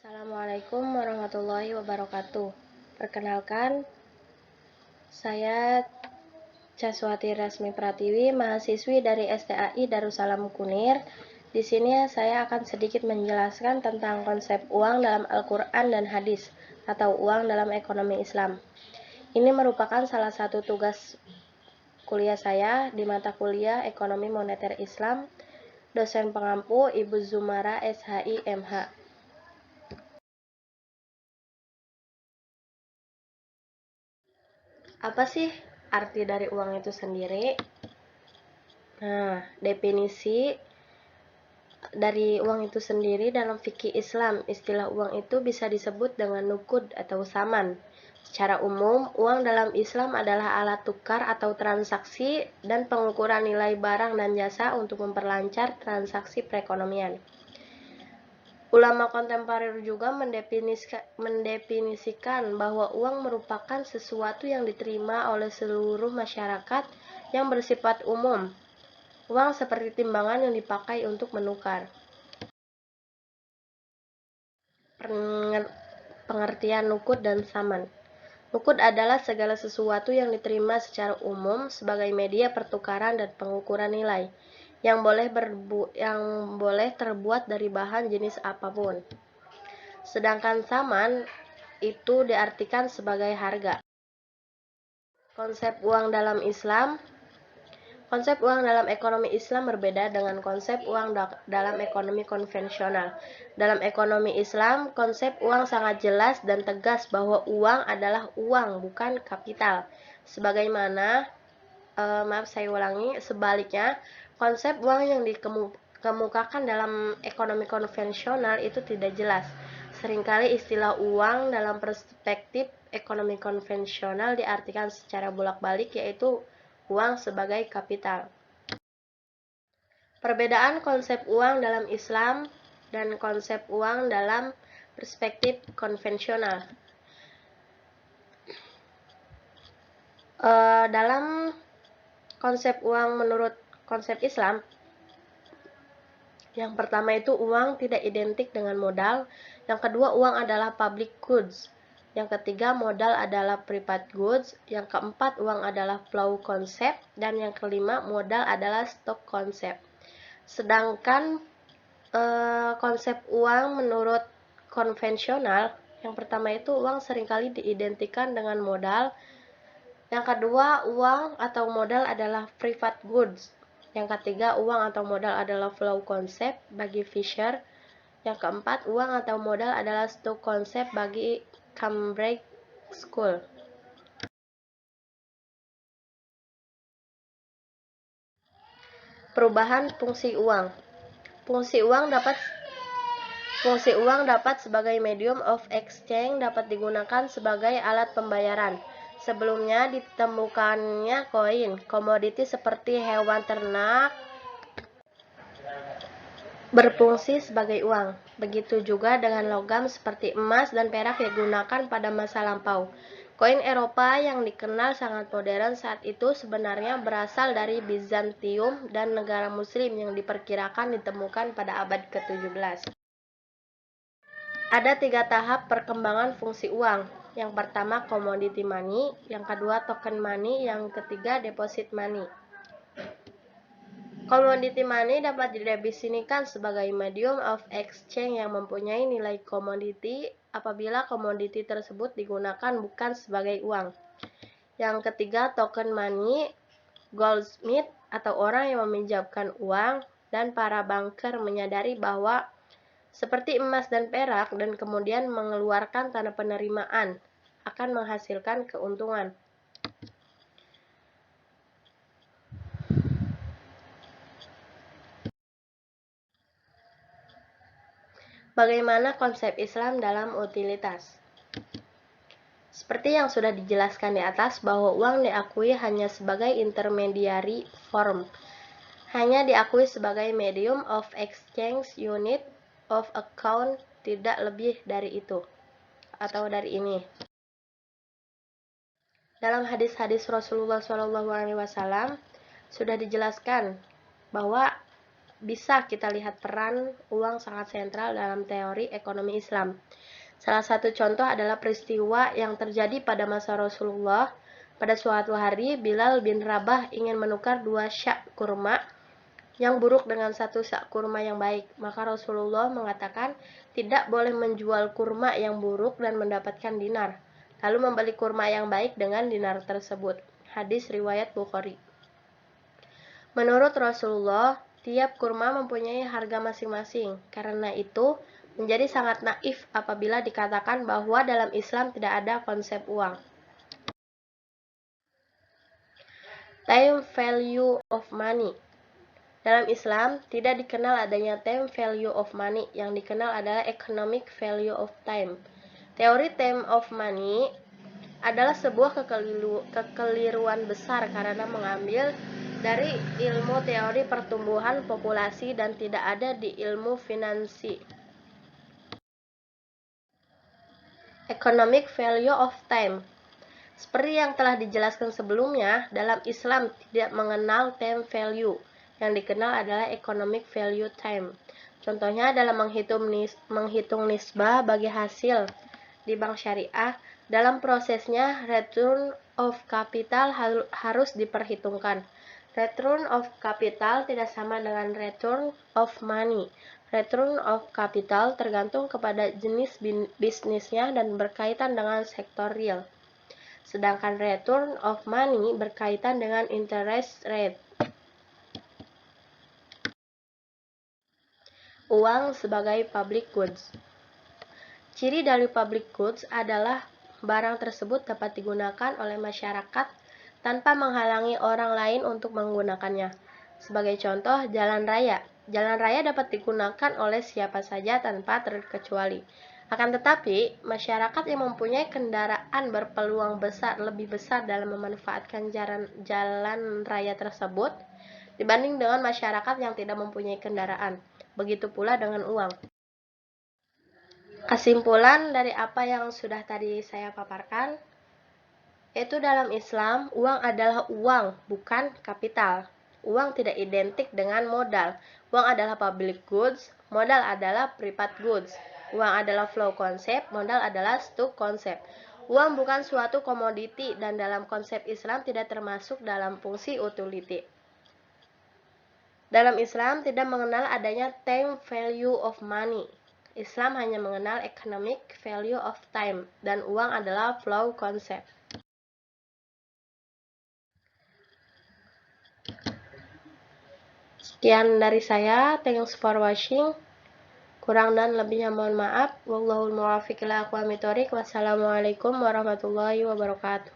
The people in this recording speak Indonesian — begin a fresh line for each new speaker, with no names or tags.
Assalamualaikum warahmatullahi wabarakatuh. Perkenalkan, saya Caswati Rasmi Pratiwi, mahasiswi dari STAI Darussalam Kunir. Di sini saya akan sedikit menjelaskan tentang konsep uang dalam Al-Quran dan Hadis, atau uang dalam ekonomi Islam. Ini merupakan salah satu tugas kuliah saya di mata kuliah Ekonomi Moneter Islam, dosen pengampu Ibu Zumara SHI MH. Apa sih arti dari uang itu sendiri? Nah, definisi dari uang itu sendiri dalam fikih Islam, istilah uang itu bisa disebut dengan nukud atau saman. Secara umum, uang dalam Islam adalah alat tukar atau transaksi dan pengukuran nilai barang dan jasa untuk memperlancar transaksi perekonomian. Ulama kontemporer juga mendefinisikan bahwa uang merupakan sesuatu yang diterima oleh seluruh masyarakat yang bersifat umum. Uang seperti timbangan yang dipakai untuk menukar. Pengertian nukud dan saman. Nukud adalah segala sesuatu yang diterima secara umum sebagai media pertukaran dan pengukuran nilai, yang boleh terbuat dari bahan jenis apapun. Sedangkan saman itu diartikan sebagai harga. Konsep uang dalam Islam. Konsep uang dalam ekonomi Islam berbeda dengan konsep uang dalam ekonomi konvensional. Dalam ekonomi Islam, konsep uang sangat jelas dan tegas bahwa uang adalah uang, bukan kapital. Sebaliknya, konsep uang yang dikemukakan dalam ekonomi konvensional itu tidak jelas. Seringkali istilah uang dalam perspektif ekonomi konvensional diartikan secara bolak-balik, yaitu uang sebagai kapital. Perbedaan konsep uang dalam Islam dan konsep uang dalam perspektif konvensional. Dalam konsep uang menurut konsep Islam, yang pertama itu uang tidak identik dengan modal, yang kedua uang adalah public goods, yang ketiga modal adalah private goods, yang keempat uang adalah flow concept, dan yang kelima modal adalah stock concept. Sedangkan konsep uang menurut konvensional, yang pertama itu uang seringkali diidentikan dengan modal, yang kedua uang atau modal adalah private goods, yang ketiga uang atau modal adalah flow concept bagi Fisher, yang keempat uang atau modal adalah stock concept bagi Cambridge School. Perubahan fungsi uang. Fungsi uang dapat sebagai medium of exchange, dapat digunakan sebagai alat pembayaran. Sebelumnya ditemukannya koin, komoditi seperti hewan ternak berfungsi sebagai uang. Begitu juga dengan logam seperti emas dan perak yang digunakan pada masa lampau. Koin Eropa yang dikenal sangat modern saat itu sebenarnya berasal dari Bizantium dan negara muslim yang diperkirakan ditemukan pada abad ke-17. Ada 3 tahap perkembangan fungsi uang. Yang pertama commodity money, yang kedua token money, yang ketiga deposit money. Commodity money dapat didefinisikan sebagai medium of exchange yang mempunyai nilai komoditi apabila komoditi tersebut digunakan bukan sebagai uang. Yang ketiga token money, goldsmith atau orang yang meminjamkan uang dan para banker menyadari bahwa seperti emas dan perak dan kemudian mengeluarkan tanda penerimaan akan menghasilkan keuntungan. Bagaimana konsep Islam dalam utilitas? Seperti yang sudah dijelaskan di atas bahwa uang diakui hanya sebagai intermediary form, hanya diakui sebagai medium of exchange, unit of account, tidak lebih dari itu atau dari ini. Dalam hadis-hadis Rasulullah SAW sudah dijelaskan bahwa bisa kita lihat peran uang sangat sentral dalam teori ekonomi Islam. Salah satu contoh adalah peristiwa yang terjadi pada masa Rasulullah. Pada suatu hari, Bilal bin Rabah ingin menukar 2 syak kurma yang buruk dengan 1 sak kurma yang baik. Maka Rasulullah mengatakan tidak boleh menjual kurma yang buruk dan mendapatkan dinar, lalu membeli kurma yang baik dengan dinar tersebut. Hadis riwayat Bukhari. Menurut Rasulullah, tiap kurma mempunyai harga masing-masing. Karena itu, menjadi sangat naif apabila dikatakan bahwa dalam Islam tidak ada konsep uang. Time value of money. Dalam Islam, tidak dikenal adanya time value of money. Yang dikenal adalah economic value of time. Teori time of money adalah sebuah kekeliruan besar karena mengambil dari ilmu teori pertumbuhan populasi dan tidak ada di ilmu finansi. Economic value of time. Seperti yang telah dijelaskan sebelumnya, dalam Islam tidak mengenal time value. Yang dikenal adalah economic value time. Contohnya dalam menghitung nisbah bagi hasil di bank syariah, dalam prosesnya return of capital harus diperhitungkan. Return of capital tidak sama dengan return of money. Return of capital tergantung kepada jenis bisnisnya dan berkaitan dengan sektor real. Sedangkan return of money berkaitan dengan interest rate. Uang sebagai public goods. Ciri dari public goods adalah barang tersebut dapat digunakan oleh masyarakat tanpa menghalangi orang lain untuk menggunakannya. Sebagai contoh, jalan raya. Jalan raya dapat digunakan oleh siapa saja tanpa terkecuali. Akan tetapi, masyarakat yang mempunyai kendaraan berpeluang lebih besar dalam memanfaatkan jalan raya tersebut dibanding dengan masyarakat yang tidak mempunyai kendaraan. Begitu pula dengan uang. Kesimpulan dari apa yang sudah tadi saya paparkan, yaitu dalam Islam, uang adalah uang, bukan kapital. Uang tidak identik dengan modal. Uang adalah public goods, modal adalah private goods. Uang adalah flow konsep, modal adalah stock konsep. Uang bukan suatu komoditi dan dalam konsep Islam tidak termasuk dalam fungsi utility. Dalam Islam tidak mengenal adanya time value of money. Islam hanya mengenal economic value of time dan uang adalah flow konsep. Sekian dari saya, thanks for watching. Kurang dan lebihnya mohon maaf. Wallahul muwaffiq ila aqwamit thoriq. Wassalamualaikum warahmatullahi wabarakatuh.